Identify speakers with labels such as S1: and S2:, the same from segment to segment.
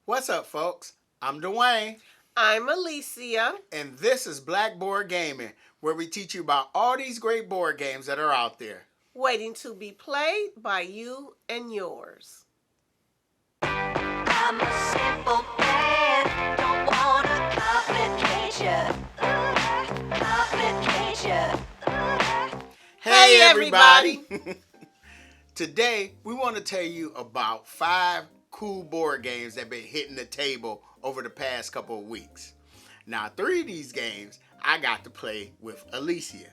S1: What's up, folks? I'm Dwayne,
S2: I'm Alicia.
S1: and this is Blackboard Gaming, where we teach you about all these great board games that are out there.
S2: Waiting to be played by you and yours.
S3: I'm a simple man, don't wanna complicate ya. Complication.
S1: Hey,
S2: everybody.
S1: Today, we want to tell you about 5 cool board games that have been hitting the table over the past couple of weeks. Now, 3 of these games I got to play with Alicia,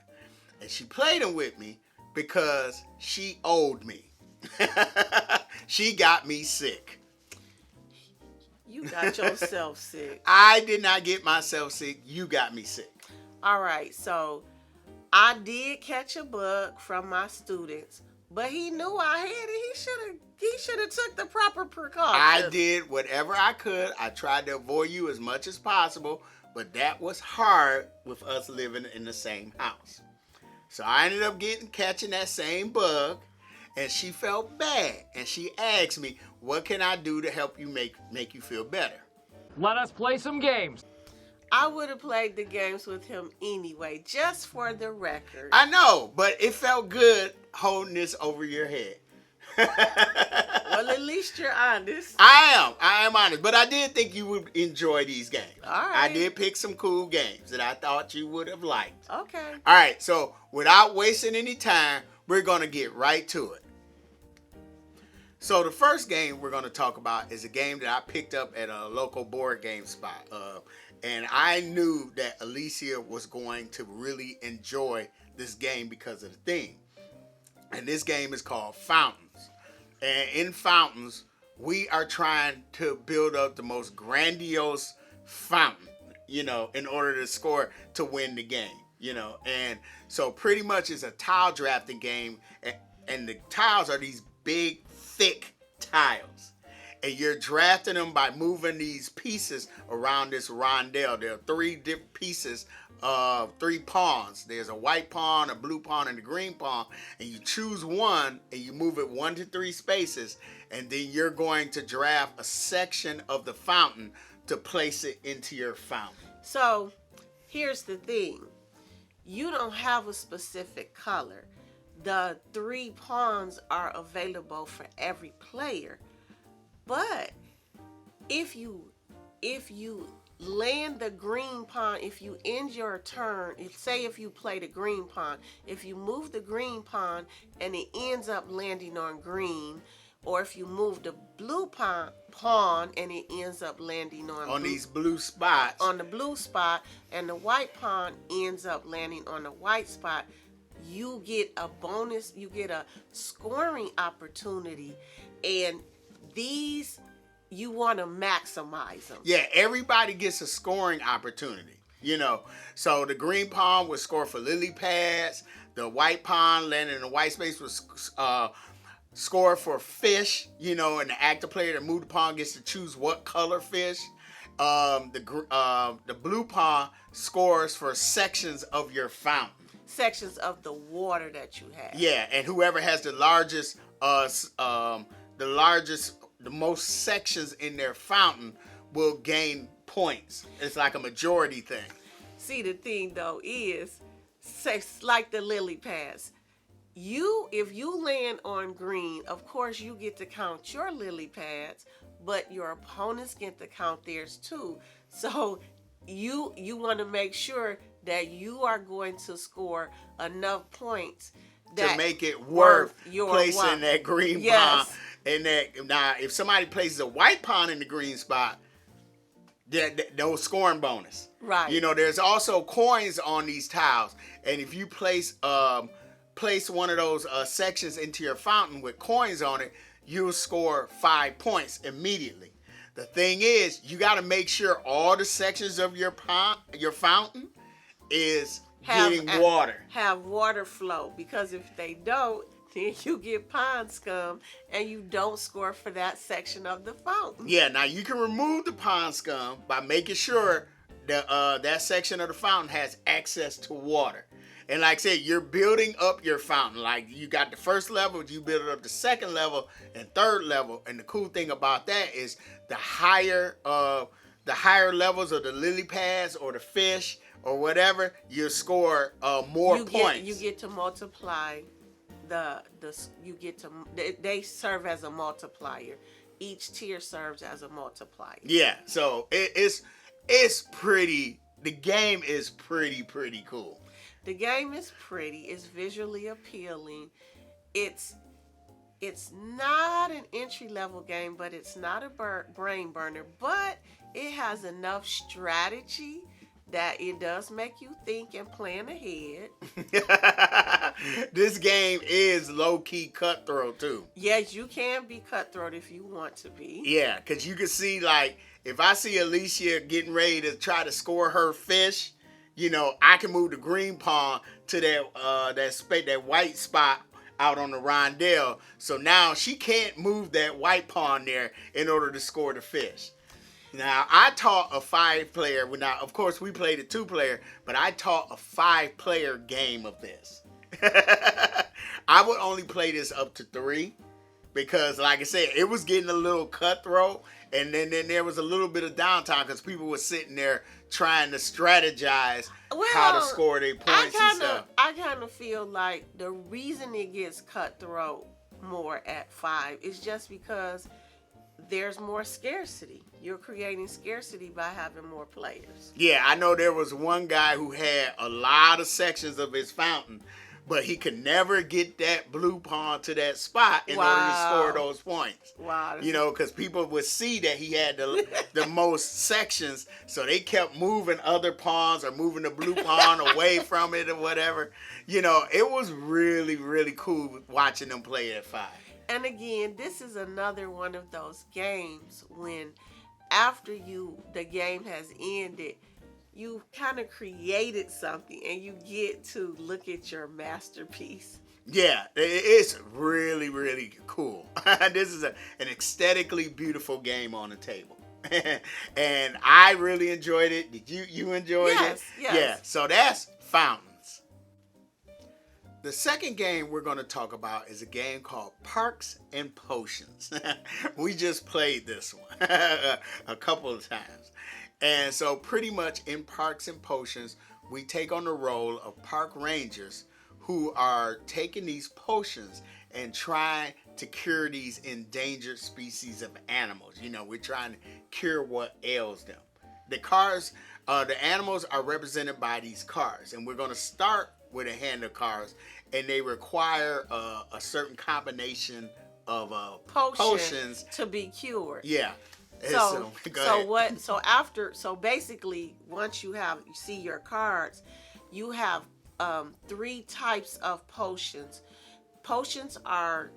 S1: and she played them with me because she owed me. She got me sick.
S2: You got yourself sick.
S1: I did not get myself sick. You got me sick.
S2: All right, so I did catch a bug from my students, but he knew I had it. He should have took the proper precautions.
S1: I did whatever I could. I tried to avoid you as much as possible, but that was hard with us living in the same house. So I ended up catching that same bug, and she felt bad, and she asked me, "What can I do to help you make you feel better?"
S4: Let us play some games.
S2: I would have played the games with him anyway, just for the record.
S1: I know, but it felt good holding this over your head.
S2: Well, at least you're honest.
S1: I am honest, but I did think you would enjoy these games.
S2: All right.
S1: I did pick some cool games that I thought you would have liked.
S2: Okay.
S1: All right, so without wasting any time, we're going to get right to it. So the first game we're going to talk about is a game that I picked up at a local board game spot. And I knew that Alicia was going to really enjoy this game because of the theme. And this game is called Fountains. And in Fountains, we are trying to build up the most grandiose fountain, in order to score to win the game, And so pretty much it's a tile drafting game. And the tiles are these big, thick tiles. And you're drafting them by moving these pieces around this rondel. There are 3 different pieces of 3 pawns. There's a white pawn, a blue pawn, and a green pawn. And you choose one and you move it 1 to 3 spaces. And then you're going to draft a section of the fountain to place it into your fountain.
S2: So, here's the thing. You don't have a specific color. The 3 pawns are available for every player. But if you land the green pawn, if you end your turn, if you play the green pawn, if you move the green pawn and it ends up landing on green, or if you move the blue pawn and it ends up landing on
S1: these blue spots,
S2: on the blue spot, and the white pawn ends up landing on the white spot, you get a bonus, you get a scoring opportunity, and these, you want to maximize them.
S1: Yeah, everybody gets a scoring opportunity, So the green pawn would score for lily pads. The white pawn landing in the white space would score for fish, and the active player that moved the pawn gets to choose what color fish. The blue pawn scores for sections of your fountain.
S2: Sections of the water that you have.
S1: Yeah, and whoever has the most sections in their fountain will gain points. It's like a majority thing.
S2: See, the thing though is, like the lily pads. If you land on green, of course you get to count your lily pads, but your opponents get to count theirs too. So you want to make sure that you are going to score enough points
S1: to make it worth
S2: your
S1: placing that green pawn. And now, if somebody places a white pawn in the green spot, no scoring bonus.
S2: Right.
S1: There's also coins on these tiles, and if you place one of those sections into your fountain with coins on it, you'll score 5 points immediately. The thing is, you got to make sure all the sections of your fountain is getting water.
S2: Have water flow, because if they don't, then you get pond scum and you don't score for that section of the fountain.
S1: Yeah, now you can remove the pond scum by making sure that that section of the fountain has access to water. And like I said, you're building up your fountain. Like you got the first level, you build it up the second level and third level. And the cool thing about that is the higher levels of the lily pads or the fish or whatever, you score more points.
S2: You get to multiply they serve as a multiplier. Each tier serves as a multiplier.
S1: Yeah, so it's pretty. The game is pretty cool.
S2: The game is pretty. It's visually appealing. It's not an entry level game, but it's not a brain burner. But it has enough strategy that it does make you think and plan ahead.
S1: This game is low-key cutthroat too.
S2: Yes, you can be cutthroat if you want to be.
S1: Yeah, because you can see, like, if I see Alicia getting ready to try to score her fish, you know, I can move the green pawn to that white spot out on the rondelle. So now she can't move that white pawn there in order to score the fish. Now, I taught a 5-player. Now, of course, we played a 2-player, but I taught a 5-player game of this. I would only play this up to 3 because, like I said, it was getting a little cutthroat, and then there was a little bit of downtime because people were sitting there trying to strategize how to score their points and stuff.
S2: I kind of feel like the reason it gets cutthroat more at 5 is just because there's more scarcity. You're creating scarcity by having more players.
S1: Yeah, I know there was one guy who had a lot of sections of his fountain, but he could never get that blue pawn to that spot in order to score those points.
S2: Wow.
S1: You know, because people would see that he had the most sections, so they kept moving other pawns or moving the blue pawn away from it or whatever. You know, it was really cool watching them play at 5.
S2: And again, this is another one of those games when after the game has ended, you kind of created something and you get to look at your masterpiece.
S1: Yeah, it's really cool. This is an aesthetically beautiful game on the table. And I really enjoyed it. Did you enjoy it?
S2: Yes.
S1: Yeah, so that's Fountains. The second game we're going to talk about is a game called Parks and Potions. We just played this one a couple of times. And so pretty much in Parks and Potions, we take on the role of park rangers who are taking these potions and trying to cure these endangered species of animals. You know, we're trying to cure what ails them. The animals are represented by these cards, and we're going to start with a hand of cards, and they require a certain combination of potions
S2: to be cured.
S1: Yeah.
S2: So basically, once you see your cards, you have 3 types of potions. Potions are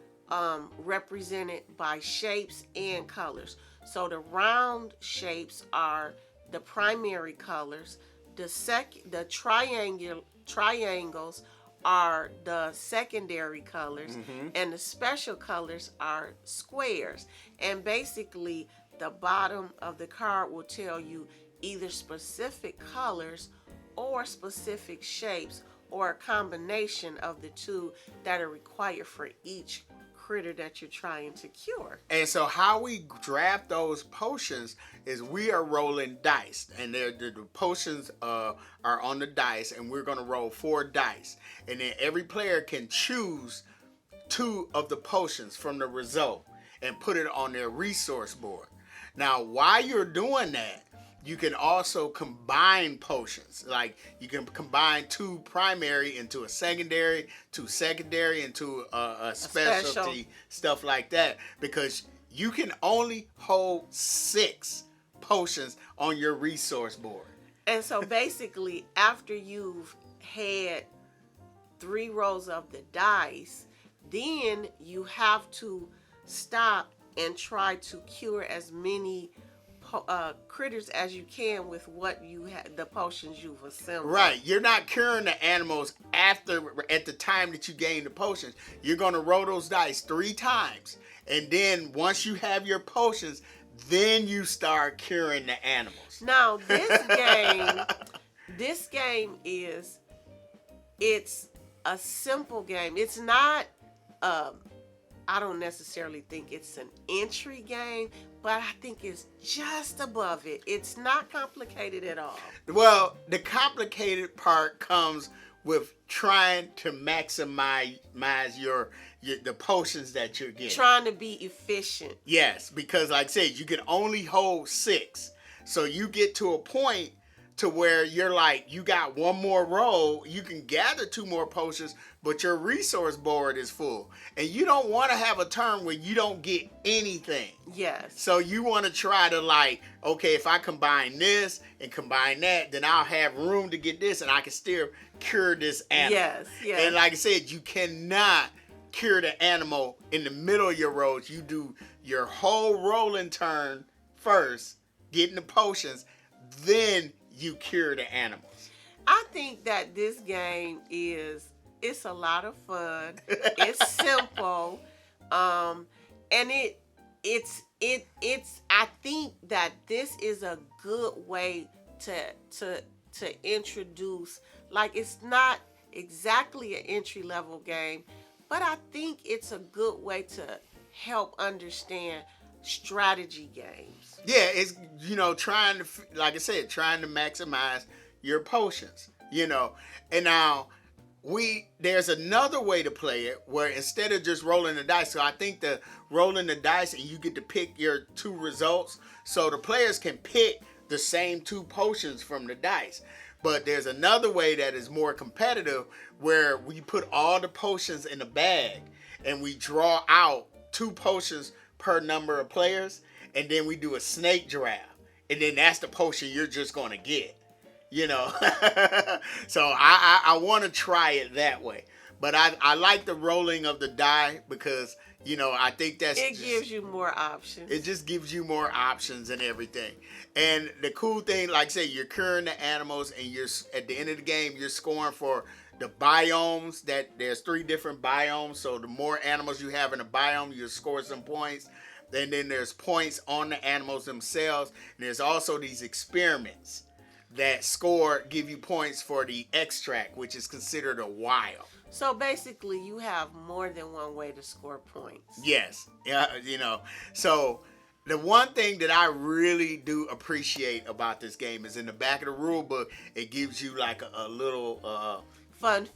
S2: represented by shapes and colors. So the round shapes are the primary colors. The triangles are the secondary colors, and the special colors are squares. And basically, the bottom of the card will tell you either specific colors or specific shapes or a combination of the two that are required for each critter that you're trying to cure.
S1: And so how we draft those potions is we are rolling dice, and the potions are on the dice, and we're going to roll 4 dice, and then every player can choose 2 of the potions from the result and put it on their resource board. Now, while you're doing that, you can also combine potions. Like, you can combine 2 primary into a secondary, 2 secondary into a specialty, stuff like that. Because you can only hold 6 potions on your resource board.
S2: And so basically, after you've had 3 rolls of the dice, then you have to stop and try to cure as many critters as you can with what the potions you've assembled.
S1: Right, you're not curing the animals at the time that you gain the potions. You're going to roll those dice 3 times, and then once you have your potions, then you start curing the animals.
S2: Now this game is it's a simple game. It's not. I don't necessarily think it's an entry game, but I think it's just above it. It's not complicated at all.
S1: Well, the complicated part comes with trying to maximize your the potions that you're getting.
S2: Trying to be efficient.
S1: Yes, because like I said, you can only hold 6. So you get to a point to where you're like, you got one more roll, you can gather 2 more potions, but your resource board is full. And you don't want to have a turn where you don't get anything.
S2: Yes.
S1: So you want to try to like, okay, if I combine this and combine that, then I'll have room to get this and I can still cure this animal.
S2: Yes, yes.
S1: And like I said, you cannot cure the animal in the middle of your rolls. You do your whole rolling turn first, getting the potions, then you cure the animals.
S2: I think that this game it's a lot of fun. It's simple. And it's I think that this is a good way to introduce, like, it's not exactly an entry level game, but I think it's a good way to help understand strategy games.
S1: Yeah, it's, trying to, like I said, trying to maximize your potions, And now there's another way to play it where instead of just rolling the dice, so I think the rolling the dice and you get to pick your 2 results, so the players can pick the same 2 potions from the dice. But there's another way that is more competitive where we put all the potions in a bag and we draw out 2 potions per number of players, and then we do a snake draft, and then that's the potion you're just going to get, So I want to try it that way, but I like the rolling of the die because I think
S2: Gives you more options.
S1: It just gives you more options and everything. And the cool thing, like I say, you're curing the animals, and you're at the end of the game you're scoring for the biomes. That there's 3 different biomes, so the more animals you have in a biome, you score some points. And then there's points on the animals themselves. And there's also these experiments that give you points for the extract, which is considered a wild.
S2: So basically, you have more than one way to score points.
S1: Yes, yeah, So the one thing that I really do appreciate about this game is in the back of the rule book, it gives you like a little
S2: fun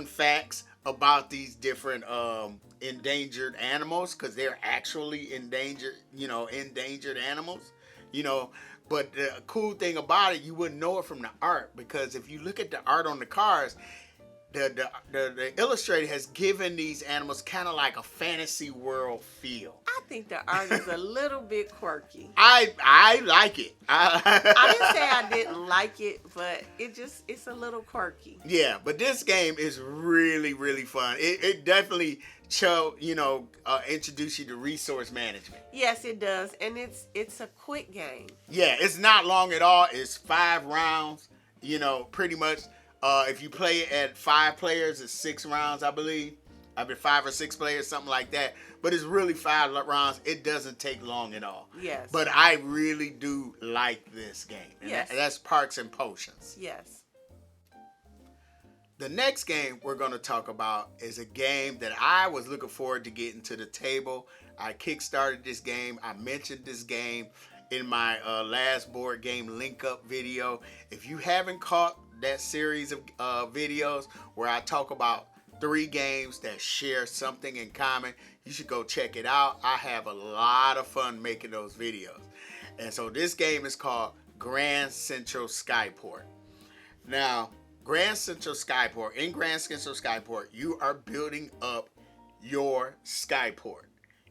S2: facts
S1: about these different endangered animals, because they're actually endangered animals, But the cool thing about it, you wouldn't know it from the art, because if you look at the art on the cards, the illustrator has given these animals kind of like a fantasy world feel.
S2: I think the art is a little bit quirky.
S1: I like it.
S2: I didn't say I didn't like it, but it's a little quirky.
S1: Yeah, but this game is really, really fun. It definitely introduce you to resource management.
S2: Yes, it does, and it's a quick game.
S1: Yeah, it's not long at all. It's 5 rounds. Pretty much. If you play it at 5 players, it's 6 rounds, I believe. 5 or 6 players, something like that. But it's really 5 rounds. It doesn't take long at all.
S2: Yes.
S1: But I really do like this game. And
S2: yes.
S1: That's Parks and Potions.
S2: Yes.
S1: The next game we're going to talk about is a game that I was looking forward to getting to the table. I kickstarted this game. I mentioned this game in my last board game link up video. If you haven't caught that series of videos where I talk about 3 games that share something in common, you should go check it out. I have a lot of fun making those videos. And so this game is called Grand Central Skyport. Now, Grand Central Skyport, you are building up your skyport.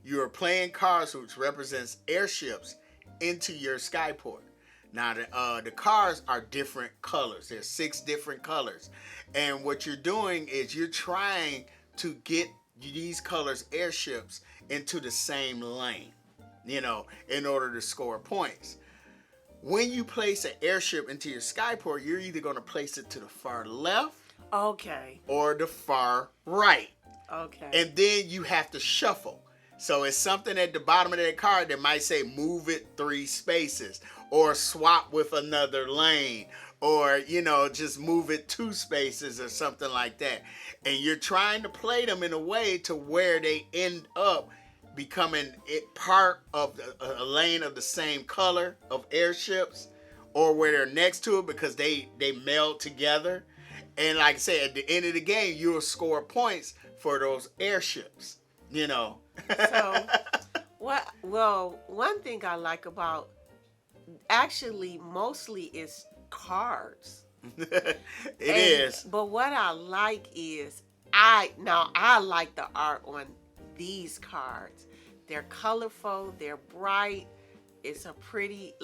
S1: You are playing cards which represents airships into your skyport. Now, the cars are different colors. There's 6 different colors. And what you're doing is you're trying to get these colors airships into the same lane, in order to score points. When you place an airship into your skyport, you're either going to place it to the far left,
S2: okay,
S1: or the far right.
S2: Okay.
S1: And then you have to shuffle. So it's something at the bottom of that card that might say move it 3 spaces, or swap with another lane, or just move it 2 spaces or something like that. And you're trying to play them in a way to where they end up becoming part of a lane of the same color of airships, or where they're next to it because they meld together. And like I said, at the end of the game, you'll score points for those airships.
S2: So, one thing I like about actually mostly is cards.
S1: It is.
S2: But what I like is I like the art on these cards. They're colorful, they're bright. It's a pretty,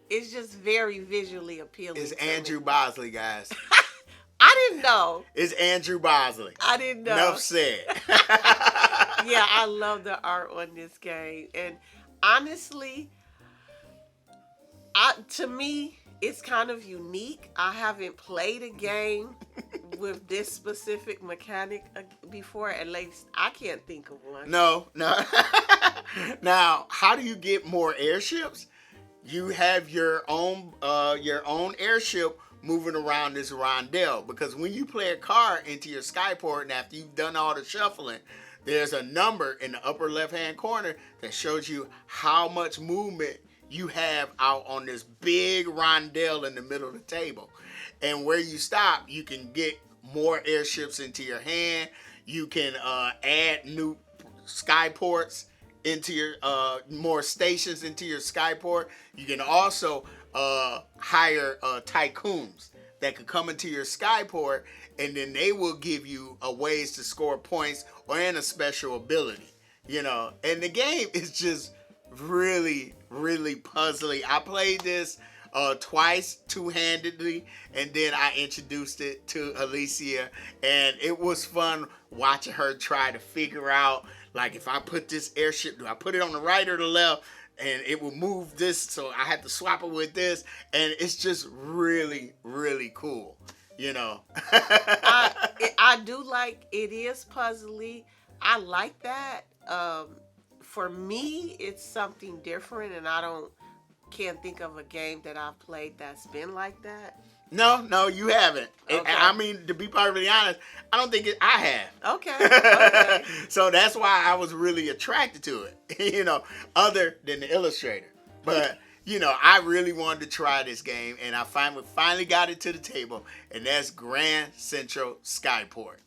S2: it's just very visually appealing.
S1: It's
S2: to
S1: Andrew
S2: me.
S1: Bosley, guys.
S2: I didn't know.
S1: It's Andrew Bosley.
S2: I didn't know.
S1: Enough said.
S2: Yeah, I love the art on this game. And honestly, to me, it's kind of unique. I haven't played a game with this specific mechanic before. At least I can't think of one.
S1: No. Now, how do you get more airships? You have your own airship moving around this rondelle, because when you play a card into your skyport and after you've done all the shuffling, there's a number in the upper left hand corner that shows you how much movement you have out on this big rondelle in the middle of the table. And where you stop, you can get more airships into your hand. You can add new skyports into your more stations into your skyport. You can also hire tycoons that could come into your skyport, and then they will give you ways to score points or a special ability. And the game is just really, really puzzly. I played this twice two-handedly, and then I introduced it to Alicia, and it was fun watching her try to figure out, if I put this airship, do I put it on the right or the left? And it will move this, so I had to swap it with this, and it's just really, really cool,
S2: I do like it is puzzly. I like that. For me, it's something different, and can't think of a game that I've played that's been like that.
S1: No, you haven't.
S2: Okay.
S1: I mean, to be perfectly honest, I don't think I have.
S2: Okay.
S1: So that's why I was really attracted to it, other than the illustrator. But, I really wanted to try this game, and I finally got it to the table, and that's Grand Central Skyport.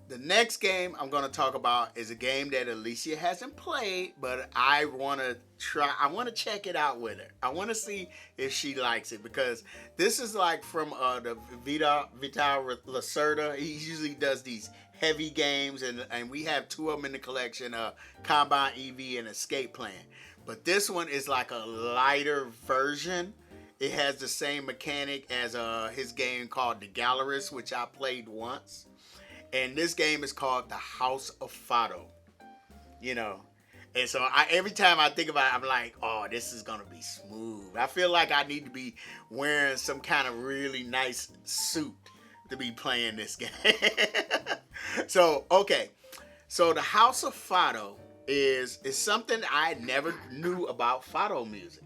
S1: The next game I'm going to talk about is a game that Alicia hasn't played, but I want to try. I want to check it out with her. I want to see if she likes it, because this is from the Vital Lacerda. He usually does these heavy games, and we have 2 of them in the collection, Combine EV and Escape Plan. But this one is like a lighter version. It has the same mechanic as his game called The Gallerist, which I played once. And this game is called The House of Fado, And so every time I think about it, I'm like, oh, this is going to be smooth. I feel like I need to be wearing some kind of really nice suit to be playing this game. So, okay. So The House of Fado is something I never knew about fado music,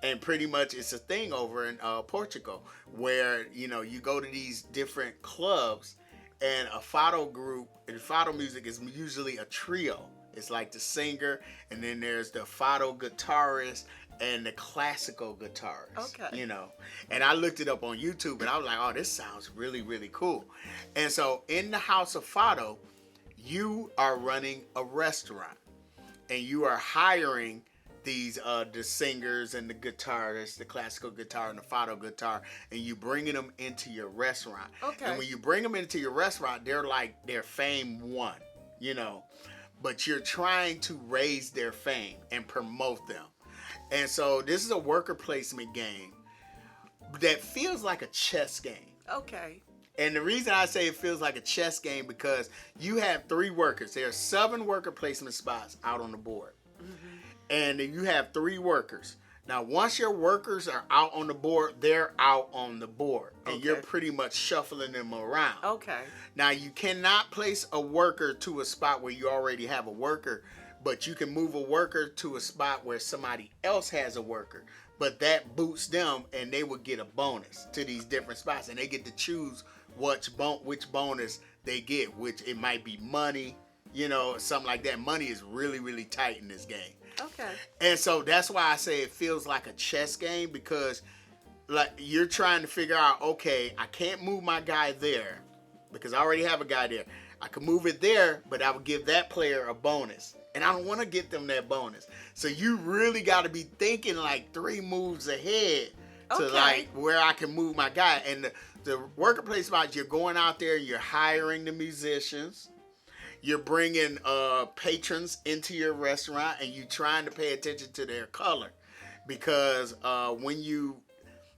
S1: And pretty much it's a thing over in Portugal where, you go to these different clubs. And a fado group, and fado music is usually a trio. It's like the singer, and then there's the fado guitarist and the classical guitarist.
S2: Okay.
S1: And I looked it up on YouTube, and I was like, oh, this sounds really, really cool. And so in the House of Fado, you are running a restaurant, and you are hiring these the singers and the guitarists, the classical guitar and the fado guitar, and you bringing them into your restaurant.
S2: Okay.
S1: And when you bring them into your restaurant, they're fame one, but you're trying to raise their fame and promote them. And so this is a worker placement game that feels like a chess game.
S2: Okay.
S1: And the reason I say it feels like a chess game, because you have 3 workers. There are 7 worker placement spots out on the board. Mm-hmm. And you have 3 workers. Now, once your workers are out on the board, they're out on the board. And you're pretty much shuffling them around.
S2: Okay.
S1: Now, you cannot place a worker to a spot where you already have a worker, but you can move a worker to a spot where somebody else has a worker. but that boosts them, and they would get a bonus to these different spots, and they get to choose which bonus they get, which it might be money, something like that. Money is really, really tight in this game.
S2: Okay.
S1: And so that's why I say it feels like a chess game, because like you're trying to figure out, okay, I can't move my guy there because I already have a guy there. I can move it there, but I would give that player a bonus. And I don't want to get them that bonus. So you really got to be thinking like 3 moves ahead to like where I can move my guy. And the worker place spots, you're going out there, you're hiring the musicians. You're bringing patrons into your restaurant, and you're trying to pay attention to their color, because when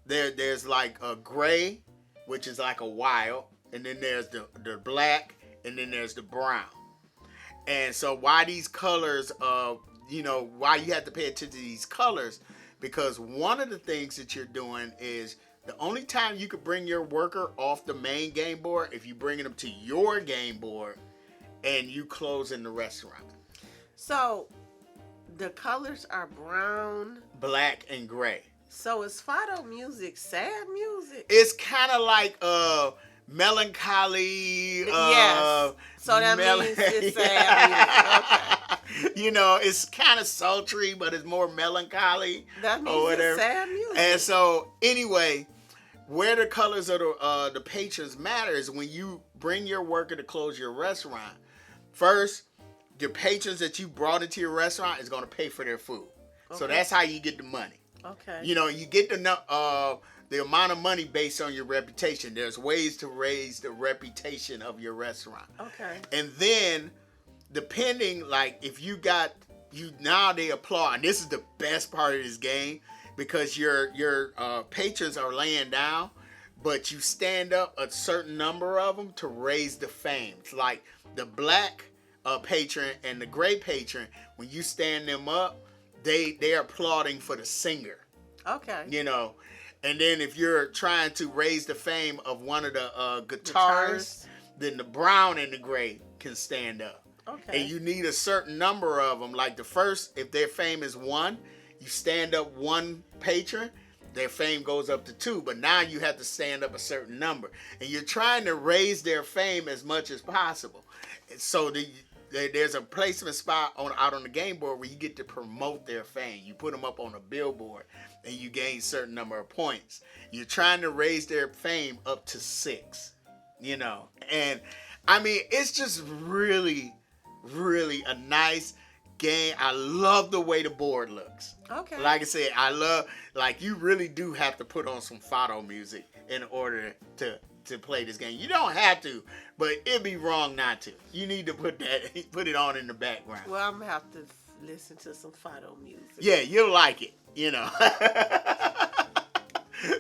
S1: there's like a gray, which is like a wild, and then there's the black, and then there's the brown. And so why these colors, why you have to pay attention to these colors, because one of the things that you're doing is the only time you could bring your worker off the main game board if you're bringing them to your game board and you close in the restaurant.
S2: So the colors are brown,
S1: black, and gray.
S2: So is Fado music sad music?
S1: It's kind of like melancholy.
S2: Yes. So that means it's sad music. Okay.
S1: It's kind of sultry, but it's more melancholy.
S2: That means it's sad music.
S1: And so, anyway, where the colors of the patrons matter is when you bring your worker to close your restaurant. First, the patrons that you brought into your restaurant is going to pay for their food. Okay. So that's how you get the money.
S2: Okay.
S1: You get the amount of money based on your reputation. There's ways to raise the reputation of your restaurant.
S2: Okay.
S1: And then, depending, like, if now they applaud. And this is the best part of this game, because your patrons are laying down, but you stand up a certain number of them to raise the fame. It's like the black patron and the gray patron, when you stand them up, they're applauding for the singer.
S2: Okay.
S1: And then if you're trying to raise the fame of one of the guitarists, then the brown and the gray can stand up.
S2: Okay.
S1: And you need a certain number of them. Like the first, if their fame is 1, you stand up 1 patron, their fame goes up to 2. But now you have to stand up a certain number. And you're trying to raise their fame as much as possible. So there's a placement spot out on the game board where you get to promote their fame. You put them up on a billboard and you gain a certain number of points. You're trying to raise their fame up to 6, And I mean, it's just really, really a nice game. I love the way the board looks.
S2: Okay.
S1: Like I said, you really do have to put on some Fado music in order to play this game. You don't have to, but it'd be wrong not to. You need to put it on in the background.
S2: Well, I'm gonna have to listen to some Fado music.
S1: Yeah, you'll like it,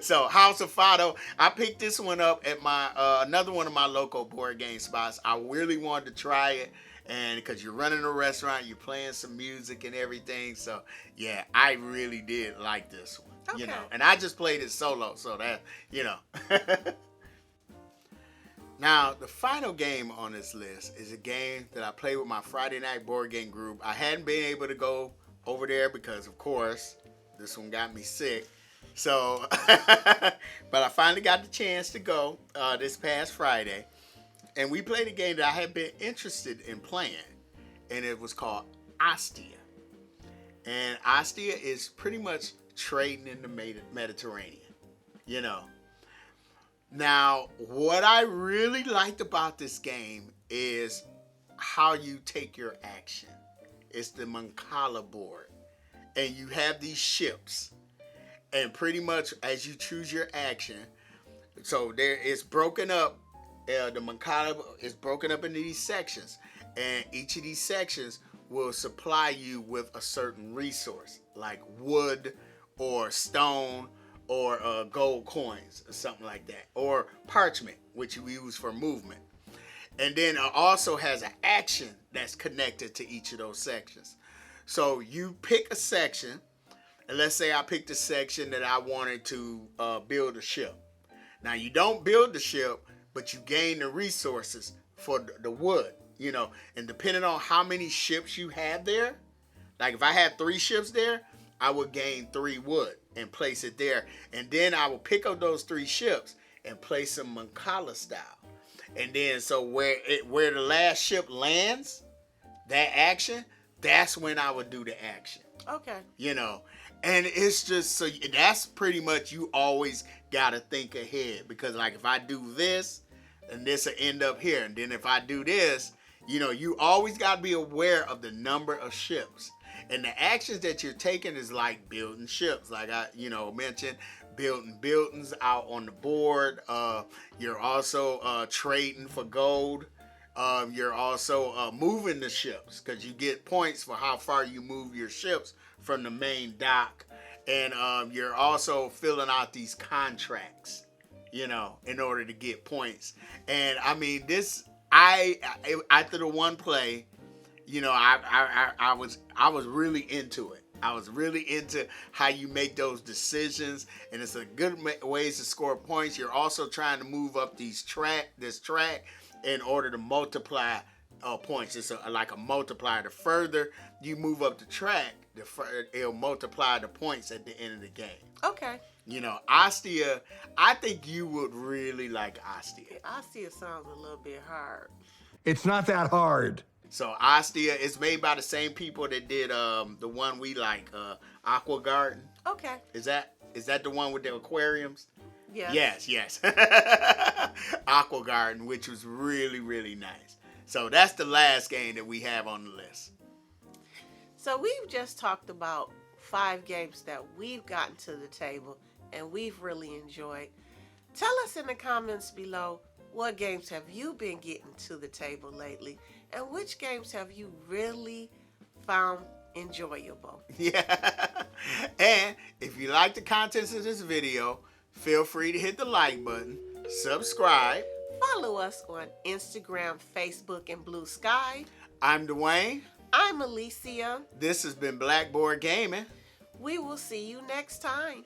S1: So House of Fado, I picked this one up at my another one of my local board game spots. I really wanted to try it, and because you're running a restaurant, you're playing some music and everything. So yeah, I really did like this one.
S2: Okay.
S1: And I just played it solo, so that Now, the final game on this list is a game that I played with my Friday night board game group. I hadn't been able to go over there because, of course, this one got me sick. So, but I finally got the chance to go this past Friday. And we played a game that I had been interested in playing. And it was called Ostia. And Ostia is pretty much trading in the Mediterranean, Now, what I really liked about this game is how you take your action. It's the Mancala board. And you have these ships. And pretty much as you choose your action, so it's broken up, the Mancala is broken up into these sections. And each of these sections will supply you with a certain resource, like wood or stone, or gold coins or something like that, or parchment, which you use for movement. And then it also has an action that's connected to each of those sections. So you pick a section, and let's say I picked a section that I wanted to build a ship. Now you don't build the ship, but you gain the resources for the wood, and depending on how many ships you have there, like if I had 3 ships there, I would gain 3 wood. and place it there. And then I will pick up those 3 ships and place them Mancala style. And then so where the last ship lands, that action, that's when I would do the action.
S2: Okay.
S1: You know, and it's just so that's pretty much, you always got to think ahead, because like if I do this, and this will end up here, and then if I do this, you know, you always got to be aware of the number of ships. And the actions that you're taking is like building ships, like I mentioned, building buildings out on the board. You're also trading for gold. You're also moving the ships, because you get points for how far you move your ships from the main dock. And you're also filling out these contracts, you know, in order to get points. And I mean, after the one play, you know, I was really into it. I was really into how you make those decisions, and it's a good ways to score points. You're also trying to move up this track in order to multiply points. It's like a multiplier. The further you move up the track, it'll multiply the points at the end of the game.
S2: Okay.
S1: You know, Ostia, I think you would really like Ostia.
S2: Ostia sounds a little bit hard.
S5: It's not that hard.
S1: So Ostia is made by the same people that did the one we like, Aqua Garden.
S2: Okay.
S1: Is that the one with the aquariums?
S2: Yes.
S1: Yes. Aqua Garden, which was really, really nice. So that's the last game that we have on the list.
S2: So we've just talked about 5 games that we've gotten to the table and we've really enjoyed. Tell us in the comments below, what games have you been getting to the table lately? And which games have you really found enjoyable?
S1: Yeah. And if you like the contents of this video, feel free to hit the like button, subscribe.
S2: Follow us on Instagram, Facebook, and Blue Sky.
S1: I'm Dwayne.
S2: I'm Alicia.
S1: This has been Blackboard Gaming.
S2: We will see you next time.